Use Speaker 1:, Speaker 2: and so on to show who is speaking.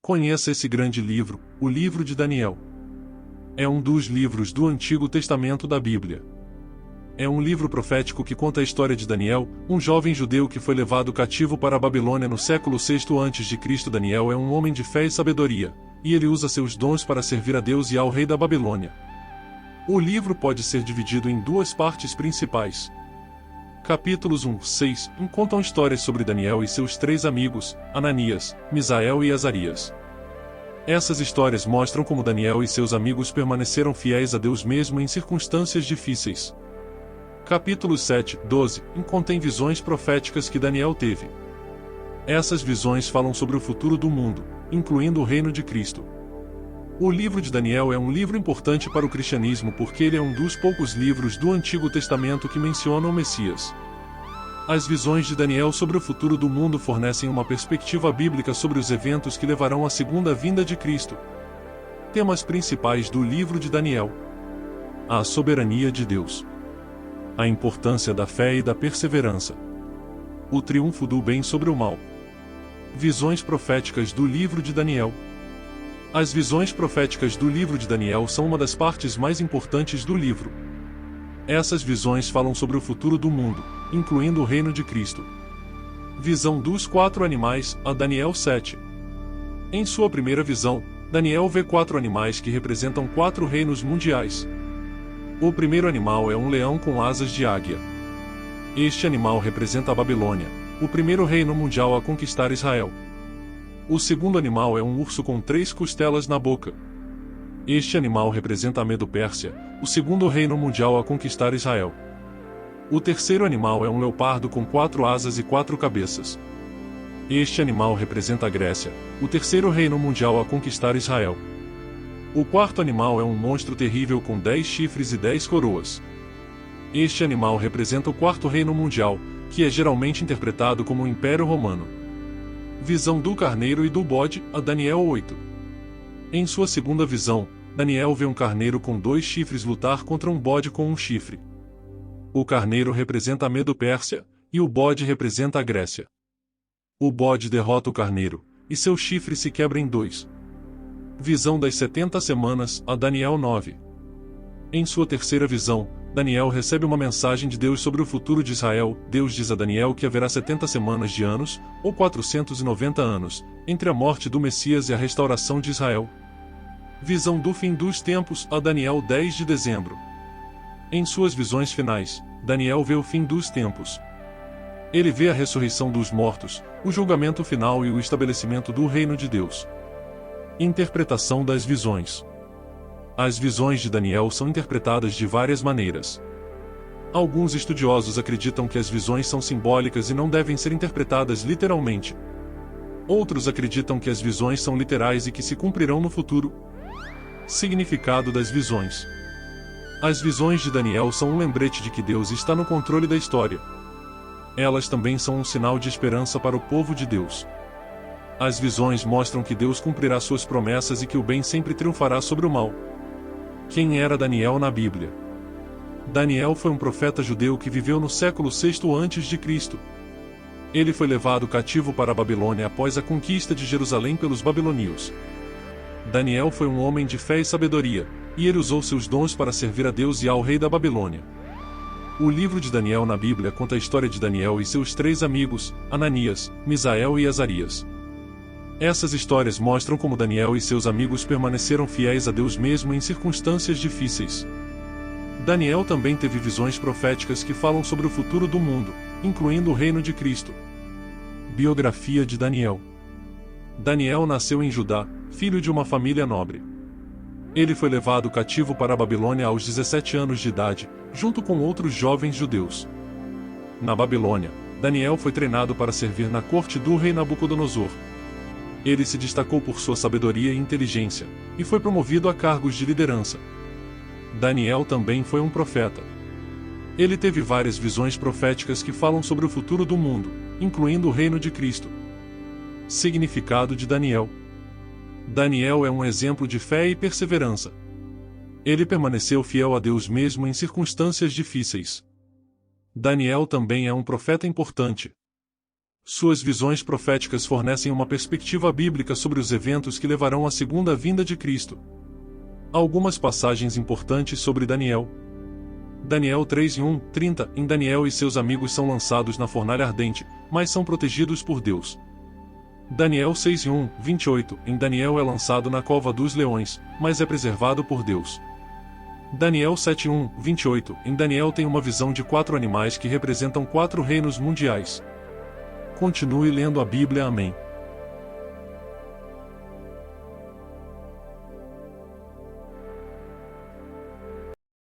Speaker 1: Conheça esse grande livro, o livro de Daniel. É um dos livros do Antigo Testamento da Bíblia. É um livro profético que conta a história de Daniel, um jovem judeu que foi levado cativo para a Babilônia no século VI a.C. Daniel é um homem de fé e sabedoria, e ele usa seus dons para servir a Deus e ao rei da Babilônia. O livro pode ser dividido em duas partes principais. Capítulos 1-6 contam histórias sobre Daniel e seus três amigos, Ananias, Misael e Azarias. Essas histórias mostram como Daniel e seus amigos permaneceram fiéis a Deus mesmo em circunstâncias difíceis. Capítulos 7-12 contém visões proféticas que Daniel teve. Essas visões falam sobre o futuro do mundo, incluindo o reino de Cristo. O livro de Daniel é um livro importante para o cristianismo porque ele é um dos poucos livros do Antigo Testamento que mencionam o Messias. As visões de Daniel sobre o futuro do mundo fornecem uma perspectiva bíblica sobre os eventos que levarão à segunda vinda de Cristo. Temas principais do livro de Daniel: a soberania de Deus, a importância da fé e da perseverança, o triunfo do bem sobre o mal. Visões proféticas do livro de Daniel. As visões proféticas do livro de Daniel são uma das partes mais importantes do livro. Essas visões falam sobre o futuro do mundo, incluindo o reino de Cristo. Visão dos quatro animais, a Daniel 7. Em sua primeira visão, Daniel vê quatro animais que representam quatro reinos mundiais. O primeiro animal é um leão com asas de águia. Este animal representa a Babilônia, o primeiro reino mundial a conquistar Israel. O segundo animal é um urso com 3 costelas na boca. Este animal representa a Medo-Pérsia, o segundo reino mundial a conquistar Israel. O terceiro animal é um leopardo com 4 asas e 4 cabeças. Este animal representa a Grécia, o terceiro reino mundial a conquistar Israel. O quarto animal é um monstro terrível com 10 chifres e 10 coroas. Este animal representa o quarto reino mundial, que é geralmente interpretado como o Império Romano. Visão do carneiro e do bode, a Daniel 8. Em sua segunda visão, Daniel vê um carneiro com 2 chifres lutar contra um bode com um chifre. O carneiro representa a Medo-Pérsia, e o bode representa a Grécia. O bode derrota o carneiro, e seu chifre se quebra em 2. Visão das 70 semanas, a Daniel 9. Em sua terceira visão, Daniel recebe uma mensagem de Deus sobre o futuro de Israel. Deus diz a Daniel que haverá 70 semanas de anos, ou 490 anos, entre a morte do Messias e a restauração de Israel. Visão do fim dos tempos, a Daniel 10 de dezembro. Em suas visões finais, Daniel vê o fim dos tempos. Ele vê a ressurreição dos mortos, o julgamento final e o estabelecimento do reino de Deus. Interpretação das visões. As visões de Daniel são interpretadas de várias maneiras. Alguns estudiosos acreditam que as visões são simbólicas e não devem ser interpretadas literalmente. Outros acreditam que as visões são literais e que se cumprirão no futuro. Significado das visões. As visões de Daniel são um lembrete de que Deus está no controle da história. Elas também são um sinal de esperança para o povo de Deus. As visões mostram que Deus cumprirá suas promessas e que o bem sempre triunfará sobre o mal. Quem era Daniel na Bíblia? Daniel foi um profeta judeu que viveu no século VI a.C. Ele foi levado cativo para a Babilônia após a conquista de Jerusalém pelos babilônios. Daniel foi um homem de fé e sabedoria, e ele usou seus dons para servir a Deus e ao rei da Babilônia. O livro de Daniel na Bíblia conta a história de Daniel e seus 3 amigos, Ananias, Misael e Azarias. Essas histórias mostram como Daniel e seus amigos permaneceram fiéis a Deus mesmo em circunstâncias difíceis. Daniel também teve visões proféticas que falam sobre o futuro do mundo, incluindo o reino de Cristo. Biografia de Daniel. Daniel nasceu em Judá, filho de uma família nobre. Ele foi levado cativo para a Babilônia aos 17 anos de idade, junto com outros jovens judeus. Na Babilônia, Daniel foi treinado para servir na corte do rei Nabucodonosor. Ele se destacou por sua sabedoria e inteligência, e foi promovido a cargos de liderança. Daniel também foi um profeta. Ele teve várias visões proféticas que falam sobre o futuro do mundo, incluindo o reino de Cristo. Significado de Daniel. Daniel é um exemplo de fé e perseverança. Ele permaneceu fiel a Deus mesmo em circunstâncias difíceis. Daniel também é um profeta importante. Suas visões proféticas fornecem uma perspectiva bíblica sobre os eventos que levarão à segunda vinda de Cristo. Algumas passagens importantes sobre Daniel. Daniel 3:1-30. Em Daniel e seus amigos são lançados na fornalha ardente, mas são protegidos por Deus. Daniel 6:1-28. Em Daniel é lançado na cova dos leões, mas é preservado por Deus. Daniel 7:1-28. Em Daniel tem uma visão de 4 animais que representam 4 reinos mundiais. Continue lendo a Bíblia. Amém.